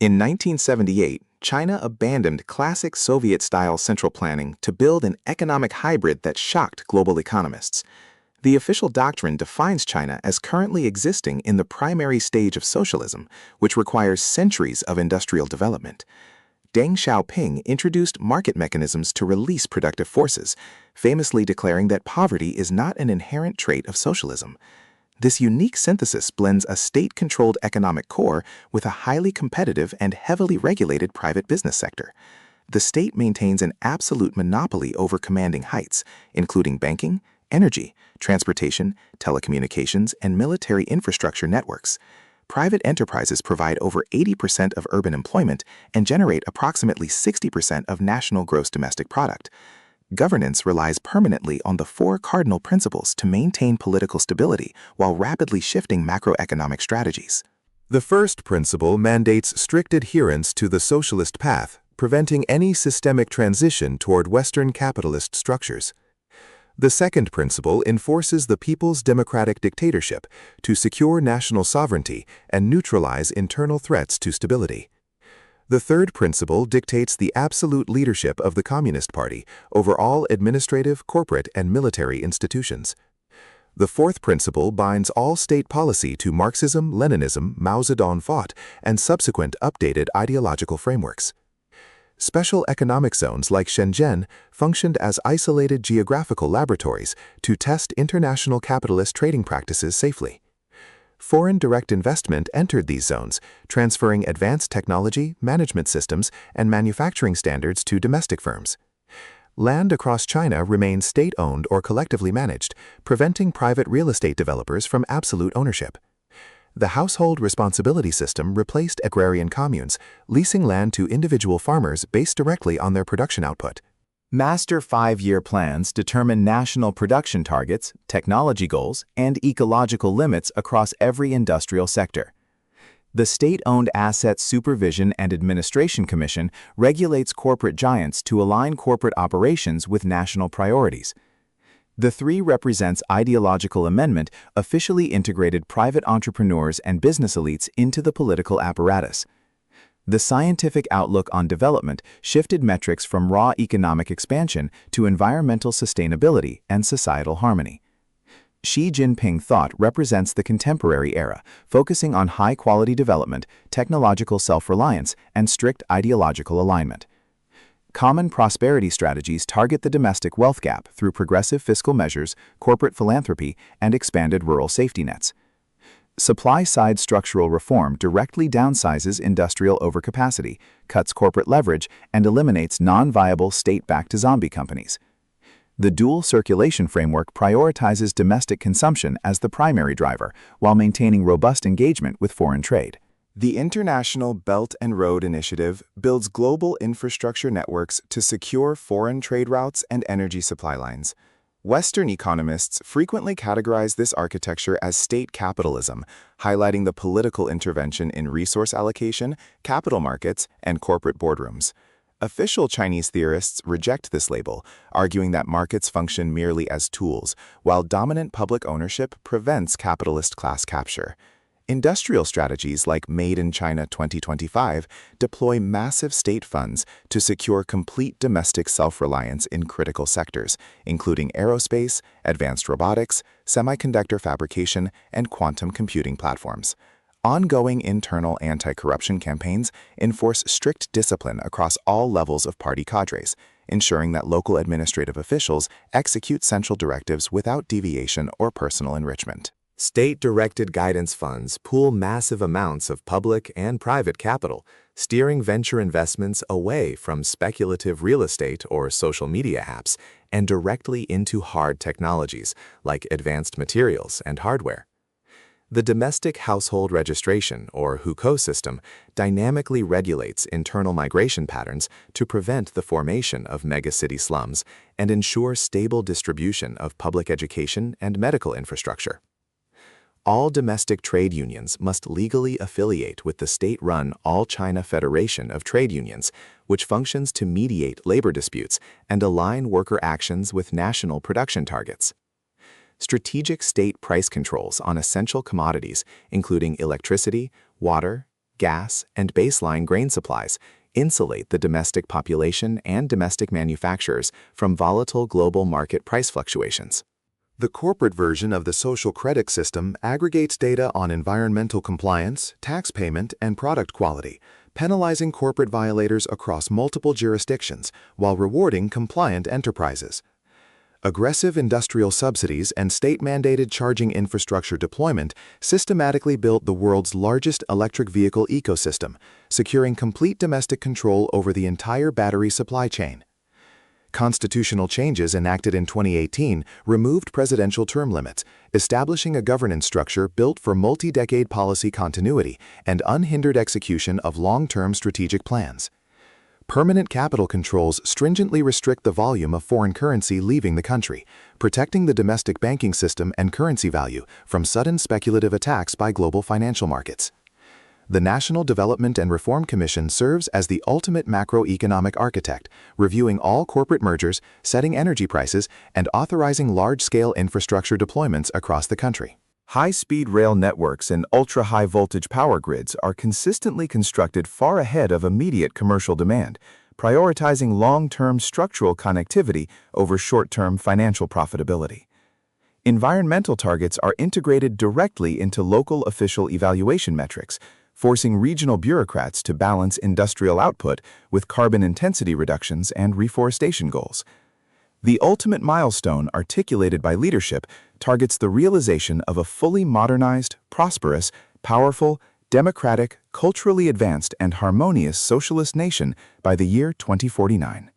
In 1978, China abandoned classic Soviet-style central planning to build an economic hybrid that shocked global economists. The official doctrine defines China as currently existing in the primary stage of socialism, which requires centuries of industrial development. Deng Xiaoping introduced market mechanisms to release productive forces, famously declaring that poverty is not an inherent trait of socialism. This unique synthesis blends a state-controlled economic core with a highly competitive and heavily regulated private business sector. The state maintains an absolute monopoly over commanding heights, including banking, energy, transportation, telecommunications, and military infrastructure networks. Private enterprises provide over 80% of urban employment and generate approximately 60% of national gross domestic product. Governance relies permanently on the Four Cardinal Principles to maintain political stability while rapidly shifting macroeconomic strategies. The first principle mandates strict adherence to the socialist path, preventing any systemic transition toward Western capitalist structures. The second principle enforces the people's democratic dictatorship to secure national sovereignty and neutralize internal threats to stability. The third principle dictates the absolute leadership of the Communist Party over all administrative, corporate, and military institutions. The fourth principle binds all state policy to Marxism, Leninism, Mao Zedong thought, and subsequent updated ideological frameworks. Special economic zones like Shenzhen functioned as isolated geographical laboratories to test international capitalist trading practices safely. Foreign direct investment entered these zones, transferring advanced technology, management systems, and manufacturing standards to domestic firms. Land across China remains state-owned or collectively managed, preventing private real estate developers from absolute ownership. The household responsibility system replaced agrarian communes, leasing land to individual farmers based directly on their production output. Master 5-year plans determine national production targets, technology goals, and ecological limits across every industrial sector. The State-Owned Assets Supervision and Administration Commission regulates corporate giants to align corporate operations with national priorities. The 3 represents ideological amendment officially integrated private entrepreneurs and business elites into the political apparatus. The scientific outlook on development shifted metrics from raw economic expansion to environmental sustainability and societal harmony. Xi Jinping thought represents the contemporary era, focusing on high-quality development, technological self-reliance, and strict ideological alignment. Common prosperity strategies target the domestic wealth gap through progressive fiscal measures, corporate philanthropy, and expanded rural safety nets. Supply-side structural reform directly downsizes industrial overcapacity, cuts corporate leverage, and eliminates non-viable state-backed zombie companies. The dual circulation framework prioritizes domestic consumption as the primary driver, while maintaining robust engagement with foreign trade. The International Belt and Road Initiative builds global infrastructure networks to secure foreign trade routes and energy supply lines. Western economists frequently categorize this architecture as state capitalism, highlighting the political intervention in resource allocation, capital markets, and corporate boardrooms. Official Chinese theorists reject this label, arguing that markets function merely as tools, while dominant public ownership prevents capitalist class capture. Industrial strategies like Made in China 2025 deploy massive state funds to secure complete domestic self-reliance in critical sectors, including aerospace, advanced robotics, semiconductor fabrication, and quantum computing platforms. Ongoing internal anti-corruption campaigns enforce strict discipline across all levels of party cadres, ensuring that local administrative officials execute central directives without deviation or personal enrichment. State-directed guidance funds pool massive amounts of public and private capital, steering venture investments away from speculative real estate or social media apps and directly into hard technologies like advanced materials and hardware. The Domestic Household Registration, or HUCO system, dynamically regulates internal migration patterns to prevent the formation of megacity slums and ensure stable distribution of public education and medical infrastructure. All domestic trade unions must legally affiliate with the state-run All China Federation of Trade Unions, which functions to mediate labor disputes and align worker actions with national production targets. Strategic state price controls on essential commodities, including electricity, water, gas, and baseline grain supplies insulate the domestic population and domestic manufacturers from volatile global market price fluctuations. The corporate version of the social credit system aggregates data on environmental compliance, tax payment, and product quality, penalizing corporate violators across multiple jurisdictions while rewarding compliant enterprises. Aggressive industrial subsidies and state-mandated charging infrastructure deployment systematically built the world's largest electric vehicle ecosystem, securing complete domestic control over the entire battery supply chain. Constitutional changes enacted in 2018 removed presidential term limits, establishing a governance structure built for multi-decade policy continuity and unhindered execution of long-term strategic plans. Permanent capital controls stringently restrict the volume of foreign currency leaving the country, protecting the domestic banking system and currency value from sudden speculative attacks by global financial markets. The National Development and Reform Commission serves as the ultimate macroeconomic architect, reviewing all corporate mergers, setting energy prices, and authorizing large-scale infrastructure deployments across the country. High-speed rail networks and ultra-high voltage power grids are consistently constructed far ahead of immediate commercial demand, prioritizing long-term structural connectivity over short-term financial profitability. Environmental targets are integrated directly into local official evaluation metrics, forcing regional bureaucrats to balance industrial output with carbon intensity reductions and reforestation goals. The ultimate milestone articulated by leadership targets the realization of a fully modernized, prosperous, powerful, democratic, culturally advanced, and harmonious socialist nation by the year 2049.